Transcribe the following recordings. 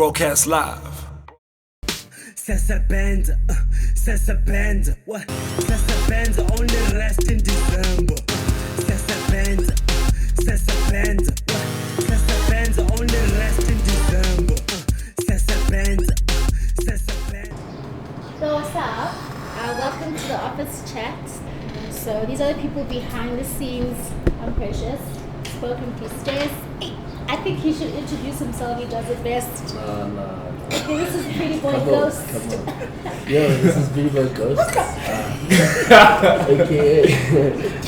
broadcast live. Sessa band, what? Sessa band only rest in December. Sessa band, what? Sessa band only rest in December. Sessa band. So what's up? Welcome to the office chat. So these are the people behind the scenes. I'm Precious. Spoken Pistes. I think he should introduce himself. He does it best. No. Okay, this is Pretty Boy Ghost. Come on. Yo, this is Pretty Boy Ghost.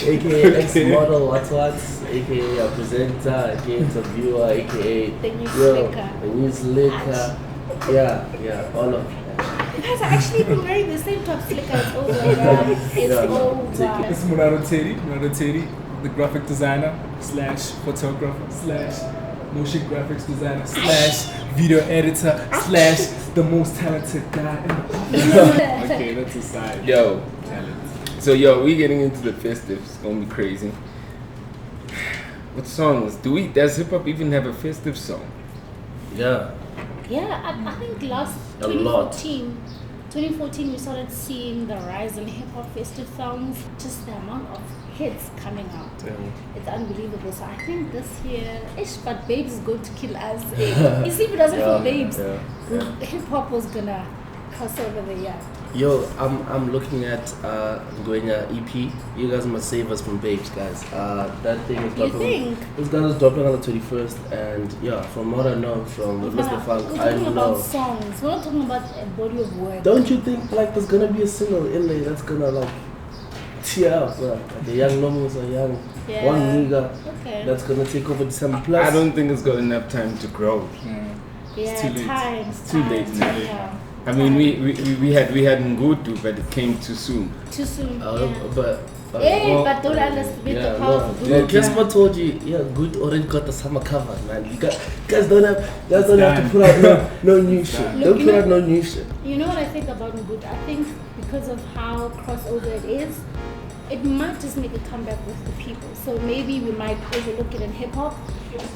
AKA ex-model, what's, AKA a presenter, AKA interviewer, AKA The new Slikker. The new Slikker. Yeah, all of that. You guys are actually been wearing the same top Slikker. It's over. It's over. This is Munaro Teddy, the graphic designer / photographer / motion graphics designer / video editor / the most talented guy in the Okay, that's aside. Yo. Talent. So we're getting into the festive. It's gonna be crazy. What songs? Does hip hop even have a festive song? Yeah. Yeah, I think last A lot. 2014 we started seeing the rise in hip hop festive songs. Just the amount of hits coming out. It's unbelievable. So I think this year, but Babes is going to kill us. You see, if it doesn't for Babes, hip hop was gonna cross over the year. Yo, I'm looking at Goenya EP. You guys must save us from Babes, guys. That thing is dropping. You think? This guy is dropping on the 21st, and yeah, from what I know from Mr. Funk, We're I talking know. about songs. We're not talking about a body of work. Don't you think like there's gonna be a single in there that's gonna like tear up, like a young Nomos, a young one nigga that's gonna take over December plus? I don't think it's got enough time to grow. Yeah, too late. It's too late now. Yeah. I mean, we had Ngudu, but it came too soon. Too soon. But But don't underestimate the power of the group. Guess what told you? Yeah, Good already got the summer cover, man. You guys don't have to put out no new shit. Don't put out no new shit. You know what I think about Ngudu? I think because of how crossover it is, it might just make a comeback with the people. So maybe we might overlook it in hip hop,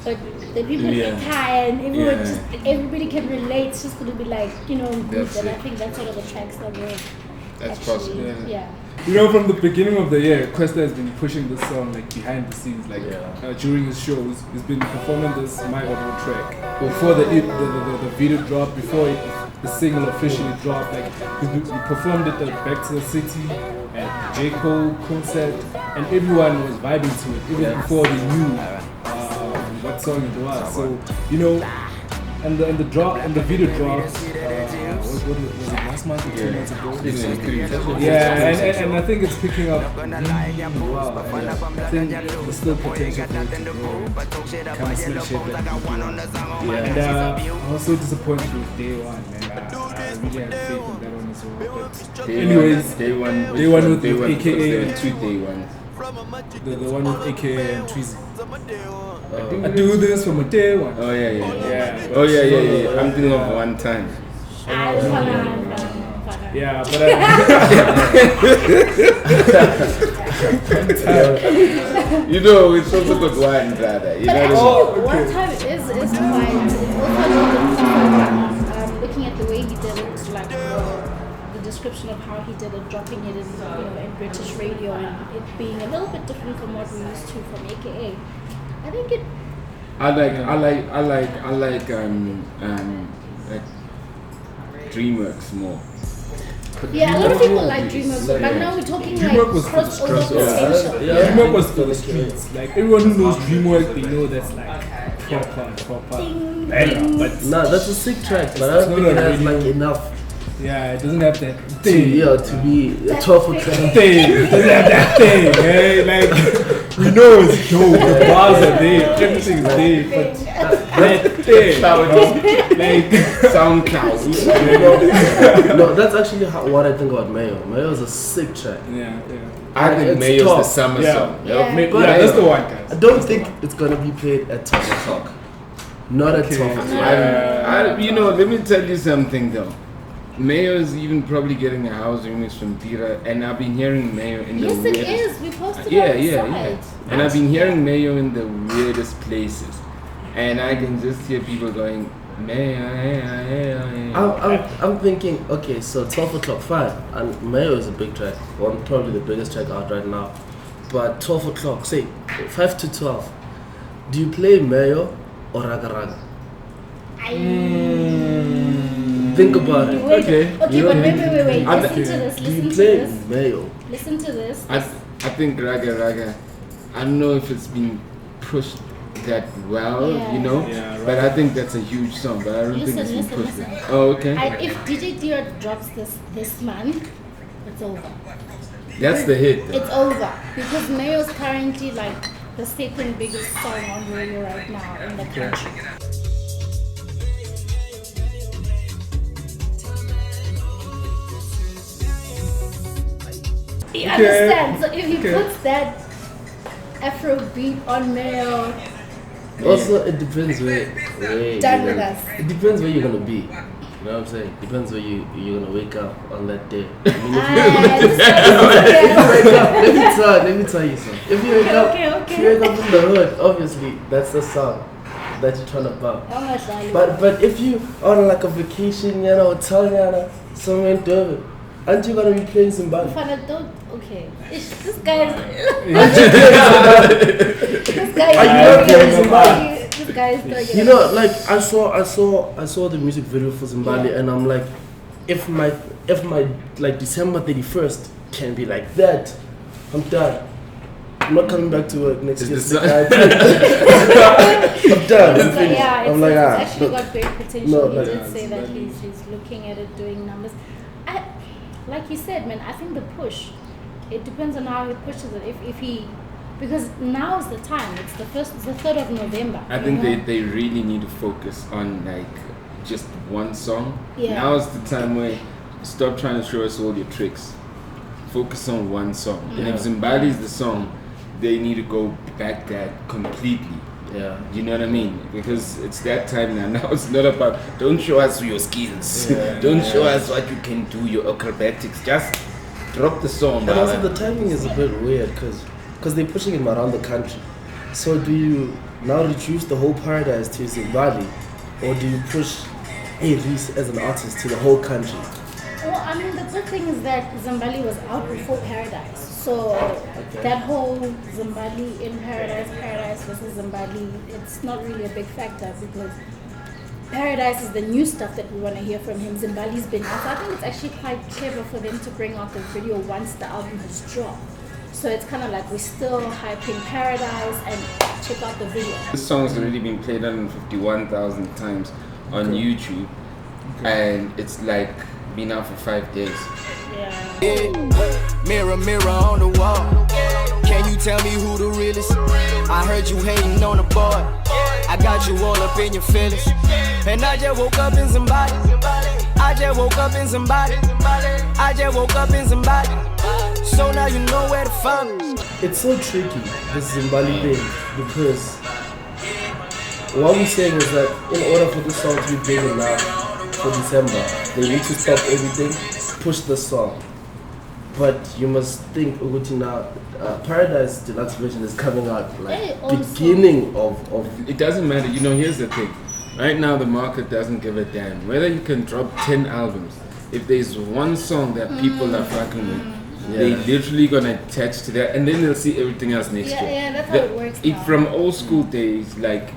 but the people in Thai and everyone everybody can relate. It's just gonna be like, good. And I think that's one of the tracks that will possible. Yeah. You know, from the beginning of the year, Questa has been pushing this song like behind the scenes, like during his shows. He's been performing this My Audio track before the video dropped, before the single officially dropped. Like he performed it at Back to the City at the J. Cole concert, and everyone was vibing to it even before they knew what song it was. So and the video dropped. What was it, last month or 2 months ago? And I think it's picking up. Wow, I think there's still potential for it to grow. Kind of smash it like And I was so disappointed with Day One, man. I really had faith in that one as well. But anyways, Day one with AKA AKA 2 Day Ones. the one with AKA and Tweezy. I do this for my Day One. Oh yeah. I'm thinking of One Time. Yeah, but it's also good wine, brother. But actually, One Time is quite. Also, looking at the way he did it, like the description of how he did it, dropping it in British radio, and it being a little bit different from what we're used to from AKA. I think it. I like DreamWorks more. Yeah, a lot of people like DreamWorks, but now we're talking DreamWorks was crossover potential. DreamWorks was for the streets. Like everyone who knows DreamWorks, they know that's like proper. But No, that's a sick track, but I don't think it has like enough. Yeah, it doesn't have that thing. To be a truffle track. It doesn't have that thing, eh? Like it's dope. The bars are there, everything is there, but that thing, like SoundCloud. No, that's actually what I think about Mayo. Mayo is a sick track. Yeah. I think It's Mayo's top. the summer song. Yeah. That's the one, guys. I don't think it's gonna be played at 12 o'clock. Not at 12 o'clock. Let me tell you something though. Mayo is even probably getting a house remix from Tira, and I've been hearing Mayo in the weirdest... Yes, it is. We posted yeah. it. And I've been hearing Mayo in the weirdest places, and I can just hear people going, I'm thinking, okay, so 12 o'clock, fine. And Mayo is a big track, probably the biggest track out right now. But 12 o'clock, say 5 to 12. Do you play Mayo or Raga Raga? Think about it. Okay, but wait. Listen to this. Do you play Mayo? Listen to this. I think Raga Raga, I don't know if it's been pushed that well, you know, but I think that's a huge song, but I don't think it's been pushed. Oh, okay. If DJ Dira drops this month, it's over. That's the hit. It's over because Mayo's currently like the second biggest song on radio right now in the country. You understand? So if he puts that Afro beat on Mayo. Also, it depends where Done with us. It depends where you're gonna be. You know what I'm saying? Depends where you're gonna wake up on that day. I mean, let me tell you something. If you wake up in the hood, obviously that's the song that you're trying to bump. But if you on like a vacation, you know, somewhere in Durban, aren't you gonna be playing Zimbabwe? Okay. This guy is. You know, like I saw the music video for Zimbabwe, and I'm like, if my like December 31st can be like that, I'm done. I'm not coming back to work next year. I'm done. I'm finished. I'm like, it's actually got great potential. He did say that he's looking at it, doing numbers. Like you said, man, I think the push. It depends on how he pushes it. If he, because now's the time. It's the 3rd of November. I think they really need to focus on like just one song. Yeah. Now's the time where stop trying to show us all your tricks. Focus on one song. Yeah. And if Zimbabwe is the song, they need to go back that completely. Yeah. You know what I mean? Because it's that time now. Now it's not about don't show us your skills. Yeah. Don't show us what you can do, your acrobatics. Just drop the song. And also the timing is a bit weird because they're pushing him around the country. So do you now reduce the whole Paradise to Zimbabwe, or do you push Reese as an artist to the whole country? Well, I mean, the good thing is that Zimbabwe was out before Paradise. So that whole Zimbabwe in Paradise versus Zimbabwe, it's not really a big factor because Paradise is the new stuff that we want to hear from him. Zimbabwe's been out. So I think it's actually quite clever for them to bring out the video once the album has dropped. So it's kind of like we're still hyping Paradise and check out the video. This song's already been played 151,000 times on YouTube, and it's like been out for 5 days. Yeah. Mirror, mirror on the wall. Can you tell me who the realest? I heard you hating on the boy. I got you all up in your feelings. And I just woke up in Zimbabwe. I just woke up in Zimbabwe. I just woke up in Zimbabwe. So now you know where to find me. It's so tricky, this Zimbabwe thing, because what we're saying is that in order for this song to be big enough for December, they need to stop everything, push the song. But you must think, Uguti, now Paradise Deluxe version is coming out like beginning of. It doesn't matter, you know, here's the thing. Right now the market doesn't give a damn. Whether you can drop 10 albums, if there's one song that people are fucking with, they literally gonna attach to that, and then they'll see everything else next year. Yeah, that's how it works now. From old school days, like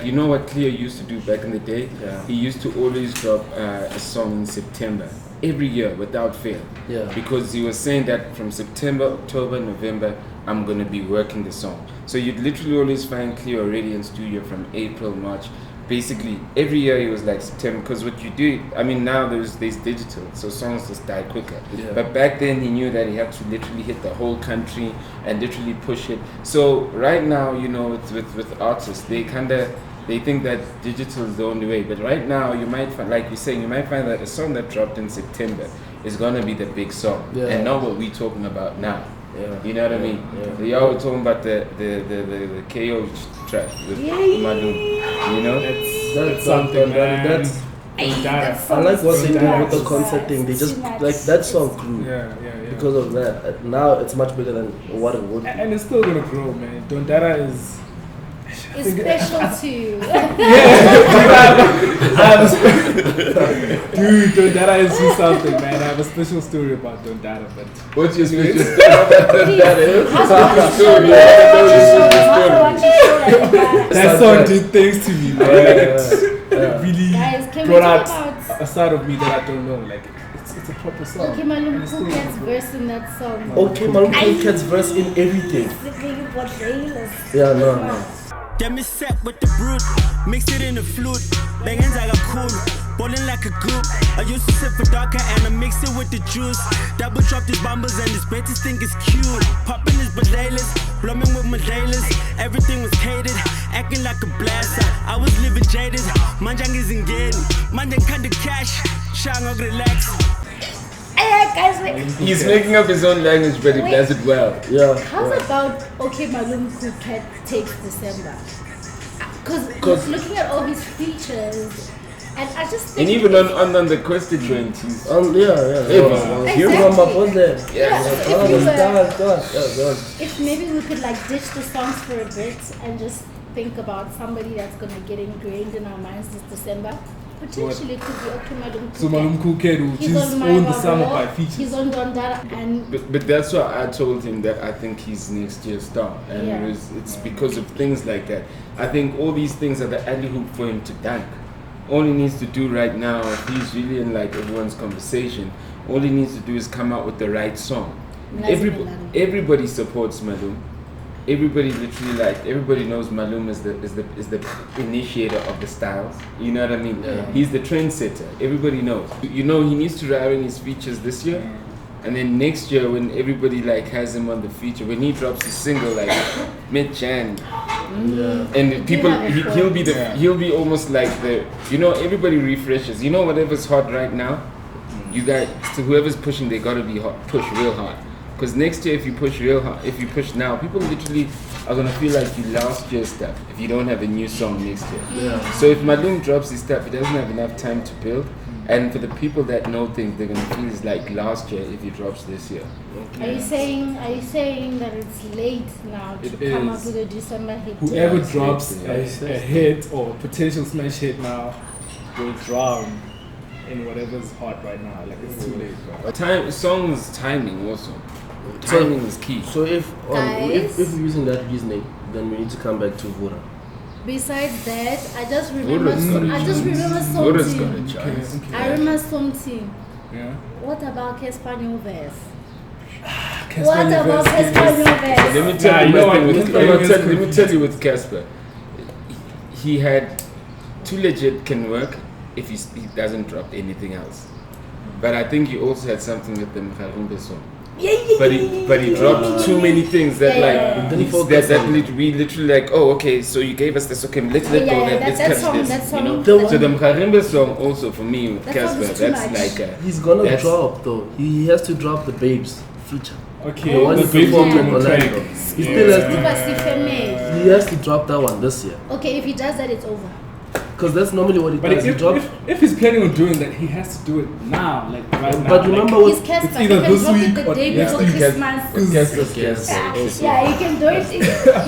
you know what Cleo used to do back in the day? Yeah. He used to always drop a song in September, every year without fail. Yeah. Because he was saying that from September, October, November, I'm gonna be working the song. So you'd literally always find Cleo already in studio from April, March. Basically, every year it was like September, because what you do, I mean, now there's digital, so songs just die quicker. Yeah. But back then he knew that he had to literally hit the whole country and literally push it. So right now, you know, with artists, they think that digital is the only way. But right now, you might find, like you're saying, you might find that a song that dropped in September is gonna be the big song, and not what we're talking about now. Yeah. You know what I mean? Yeah. Y'all were talking about the KO track with Malum. You know? That's something, man. That's I like what they do with the concert thing. They just like that song grew. Yeah. Because of that. Now it's much bigger than what it would be. And it's still gonna grow, man. Dondara is is special to you. Dude, Don Dada is just something, man. I have a special story about Don Dada, but What's your special story about Don Dada? that song did things to me, man. It really Guys, can we brought talk out about a side of me that I don't know. Like, it's a proper song. Okay, Malum Cook's verse in that song? Okay, Malum Cook's verse in everything. Yeah, no. Get me set with the brute, mix it in the flute, banging like a cool, bowling like a group. I used to sip for darker and I mix it with the juice. Double drop these bombers and these bitches think it's cute. Popping his badalas, blooming with my dailies. Everything was catered, acting like a blaster. I was living jaded, manjang isn't getting, manjang kind of cash, shang or relax. Hey guys, wait. He's making up his own language, but he does it well. Yeah. How's about Okay Malum Cook takes December? Because looking at all his features, and I just think. And even on the Questa joint, he's. You come up with that. If maybe we could like ditch the songs for a bit and just think about somebody that's gonna get ingrained in our minds this December. Potentially it could be Okay Malum Cook. So Malum Cook will just own the summer by features. He's on Don Dada and. But that's why I told him that I think he's next year's star, and it's because of things like that. I think all these things are the alley hoop for him to dunk. All he needs to do right now, if he's really in like everyone's conversation, all he needs to do is come out with the right song. Everybody supports Malum. Everybody literally everybody knows Malum is the initiator of the styles. You know what I mean? Yeah. He's the trendsetter. Everybody knows. You know he needs to ride in his features this year, and then next year when everybody like has him on the feature, when he drops his single like mid-Jan, and people he'll be almost like everybody refreshes. You know whatever's hot right now, you guys, so whoever's pushing, they gotta be hot, push real hard. Because next year, if you push real hard, if you push now, people literally are gonna feel like you lost your stuff if you don't have a new song next year. Yeah. So if Malum drops his stuff, he doesn't have enough time to build. And for the people that know things, they're gonna feel it's like last year if he drops this year. Okay. Are you saying that it's late now to come up with a December hit? Whoever drops a hit or potential smash hit now will drown in whatever's hot right now. Like it's too late, bro. Songs timing also. Timing is key. So if we're using that reasoning, then we need to come back to Vura. Besides that, I just remember something. I remember something. Yeah. What about Kespanyo verse? What about Kespanyo verse? Let me tell you with Casper. He had Too Legit can work if he doesn't drop anything else. But I think he also had something with the Mkharimbe song. But he dropped too many things that we literally like, oh okay, so you gave us this, okay, let's let go, let's catch this. You know? So the Mkharimbe song also for me with Casper, that's like he's gonna drop though. He has to drop the Babes feature. Okay, the Babes on track. He has to drop that one this year. Okay, if he does that, it's over. Because that's normally what he does. If he's planning on doing that, he has to do it now, like right now. But remember what? It's Casper. It's either this week or the day next before week. Christmas. Yeah, you can do it. You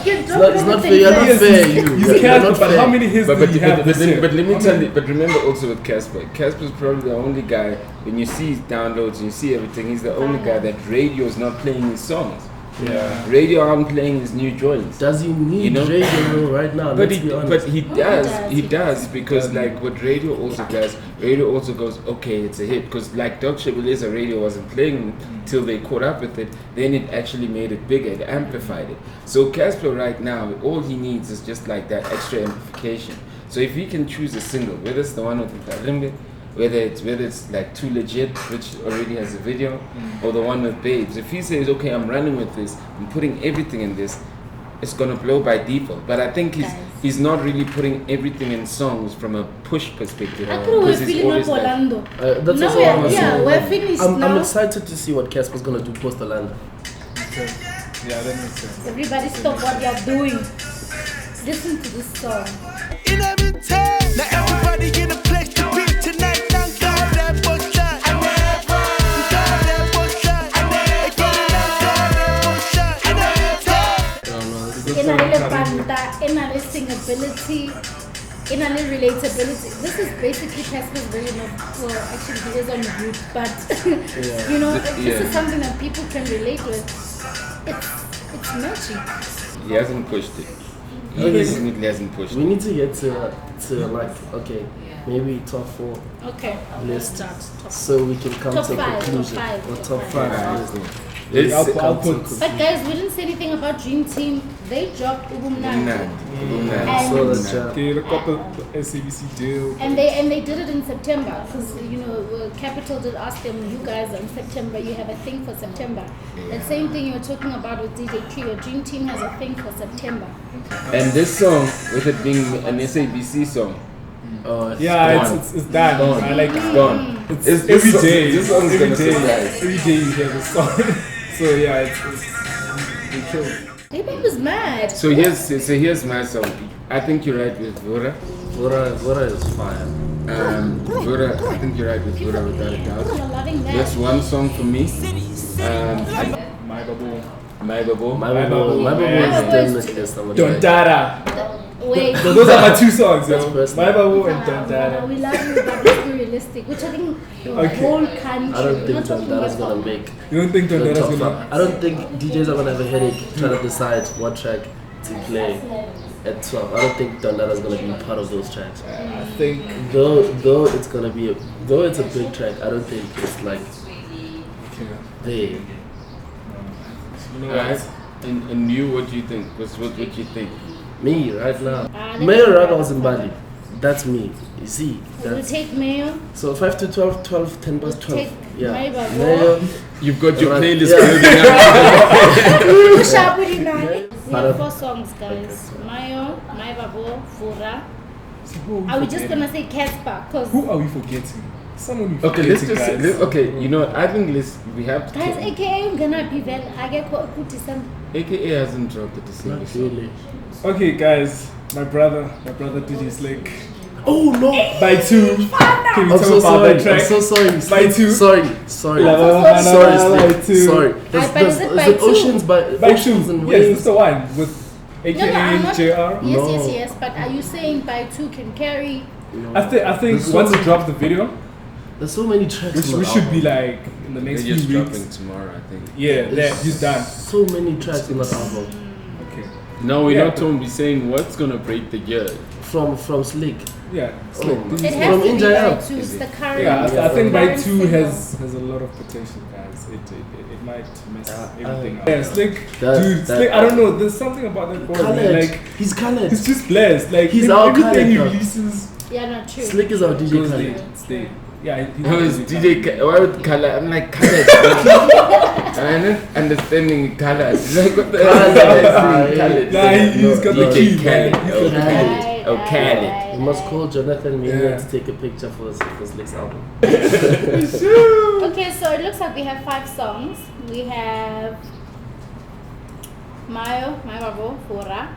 can drop it. It's not fair. You're not fair. You can't. But how many hits do you have this year? But let me tell you. But remember also with Casper. Casper's probably the only guy. When you see his downloads and you see everything, he's the only guy that radio is not playing his songs. Yeah. Radio aren't playing his new joints. Does he need radio right now? But he does because like what radio also does, radio also goes, okay, it's a hit, because like Dog Shebeleza radio wasn't playing till they caught up with it, then it actually made it bigger, it amplified it. So Casper right now, all he needs is just like that extra amplification. So if he can choose a single, whether it's the one with Mkharimbe, whether it's like Too Legit, which already has a video, or the one with Babes. If he says, okay, I'm running with this, I'm putting everything in this, it's gonna blow by default. But I think he's not really putting everything in songs from a push perspective. We're feeling up Orlando. That's also what I'm saying. We're finished now. I'm excited to see what Casper's gonna do post Orlando. Okay. Yeah, that makes sense. Everybody stop what you're doing. Listen to this song. Now everybody in the place to be tonight. Now grab that bush shot. Singer relatability. This is basically Casper's version of, well, actually he is on the group, but you know, if this is something that people can relate with, it's matchy. He hasn't pushed it. He definitely hasn't pushed We it. need to get to like, okay, maybe top 4 Okay, let's list, start. so we can come Top to a five, conclusion. top five, Or top top five. 5. Let's I'll come to a put- conclusion. But guys, we didn't say anything about Dream Team. They dropped Ubumnandi. I saw that jam. Okay, the couple SABC deal. And they did it in September because you know Capital did ask them, you guys in September you have a thing for September. That same thing you were talking about with DJ Trio. Dream Team has a thing for September. And this song, with it being an SABC song, Yeah, gone. it's done. Gone. I like It's gone. It's This every song- day. This song is every gonna day. surprise. Every day you hear the song. So yeah, it's they kill. Hip-hop is mad. So here's my song. I think you're right with Vura. Vora is fire. Vura, I think you're right with Vura without a doubt. You're loving that. That's one song for me. My babu. My Babo. My baby is definitely someone. Don Dada. Wait. So those are my two songs, That's yo. personal. My babu and Don Dada. We love you, but let's be realistic. Which I think the whole country. I don't we're think not Don talking Dada's about gonna make You don't think Don the Dada's top gonna? 5. I don't think DJs are gonna have a headache trying to decide what track to play at 12. I don't think Don Dada's gonna be part of those tracks. I think. Though it's gonna be though it's a big track, I don't think it's like Okay. they. You know Alright. what? And you, what do you think? What you think? Me right now. Ah, Mayor Raga was in Bali. That's me. You see, We'll that's take Mayo. so 5 to 12, 12, 10 past 12. Take Yeah. Mayor. Mayor. You've got your Right. playlist Yeah. building up. Push up with it now. We Para- have 4 songs, guys. Mayo, My Babo, Fura. So who Are we just forgetting? gonna say Casper? Cause Who are we forgetting? Someone we Okay, let's forgetting, just guys. okay. You know what? I think we have to. guys, AKA gonna be well. I get caught put some. AKA hasn't dropped it the same. Not really. Okay, guys. My brother DJ Slick. Oh no! By 2. Can we I'm talk so about sorry. that track? I'm so sorry. By 2. Sorry. Sorry, Sorry. by 2. Sorry. But is it by it two? Oceans by By 2. Oceans and Yes, Waves. that's the one with AKA I'm not. JR. Yes. But are you saying by 2 can carry? I think There's once so he drops the video, There's so many tracks. on we the should be album. like in the They're next just few dropping weeks. tomorrow, I think. Yeah, he's done. So many tracks on that album. Okay. No, we're Yeah, not but- going to be saying what's gonna break the year. From Slick. Yeah. Oh, This It is- has From to be India, by 2. It's the current. yeah, I Yeah. think by current 2 single. has a lot of potential, guys. It might mess everything up. yeah. Yeah, Slick, That- Slick. I don't know. There's something about that boy. Man. Colored. Like He's colored. he's just blessed. Like He's our everything he colored. releases Yeah, not true. Slick is our DJ goes colored. there. Stay. Yeah, Who is DJ? Why would color? I'm like colored. I'm not understanding color. Like what the Colored. Colored. Nah, he's got the DJ key, Khaled. man. He's got the Okay. key. Right, Oh, Khaled. right, We must right. call Jonathan Mania Yeah. to take a picture for Slick's album. Okay, so it looks like we have 5 songs. We have Mayo, My Babo, Fura.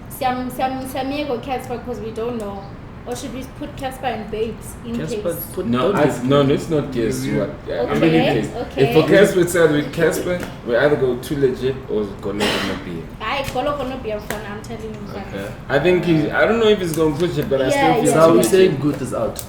Siamiego, Casper, because we don't know. Or should we put Casper and Babes in Casper, case? put No, let's not guess what. I'm Okay, really guess. okay. If for Casper it's either with Casper, we either go too legit or it's gonna be. I Kolo gonna be a fun, I'm telling you. Okay. I think I don't know if he's gonna push it, but I Yeah, still feel So yeah. are we legit. saying Good is out?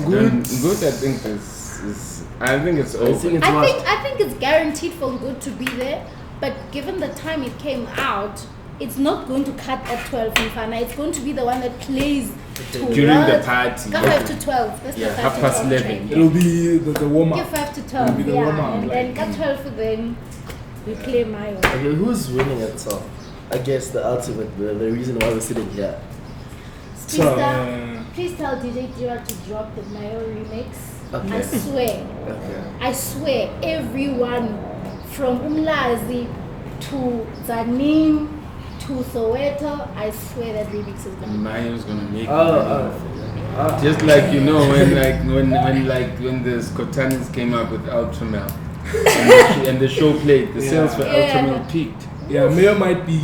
Good. I think is. I think it's I over. think it's what? I think it's guaranteed for Good to be there, but given the time it came out, it's not going to cut at 12 in Fana. It's going to be the one that plays towards During the party. 5 to 12. That's Yeah, the 5 half to past 12 11. track. It'll be the warm Give up. 5 to It'll 12, be the yeah, warm-up, and then cut 12 then we play Mayo. Okay, who's winning at top? I guess the ultimate, the reason why we're sitting here. Please tell DJ Dira to drop the Mayo remix. Okay. I swear, everyone from Umlazi to Zanim to Soweto, I swear that remix is gonna. Mayo's gonna make. Just Just like when the Scotanis came up with Ultramel and the show played, the sales for Yeah. Ultramel peaked. Yeah, Mayor might be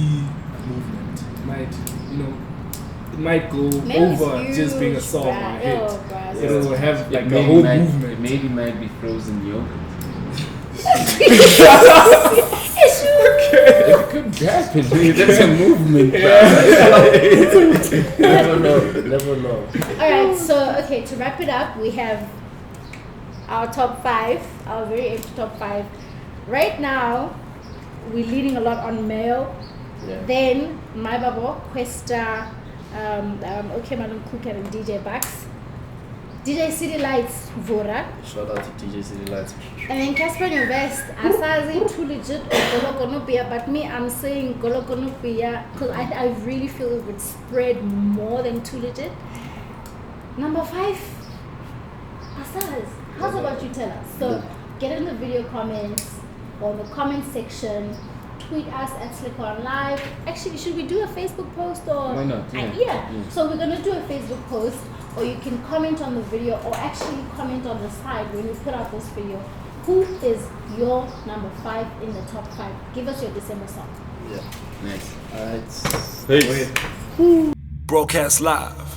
movement. It might go Mayo is over just being a huge, song or a bruh. hit. Oh, bruh. It'll have like It a whole It movement. maybe might be frozen yogurt. It could happen. That's a movement. Never know. Alright, so okay, to wrap it up, we have our top 5, our very empty top 5. Right now, we're leading a lot on male. Yeah. Then My Babo, Questa, OK Madam Cook and DJ Bax. DJ City Lights, Vora. Shout out to DJ City Lights. And then Casper Invest, Asazi, too legit or Gologonopia, but me, I'm saying Gologonopia because I really feel it would spread more than too legit. Number 5, Asaz. How's about you tell us? So get in the video comments or the comment section. Tweet us at SlikourOnLife. Actually, should we do a Facebook post or? Why not? Yeah. So we're gonna do a Facebook post, or you can comment on the video, or actually comment on the side when we put out this video. Who is your number 5 in the top 5? Give us your December song. Yeah. Nice. Alright. Peace. Broadcast live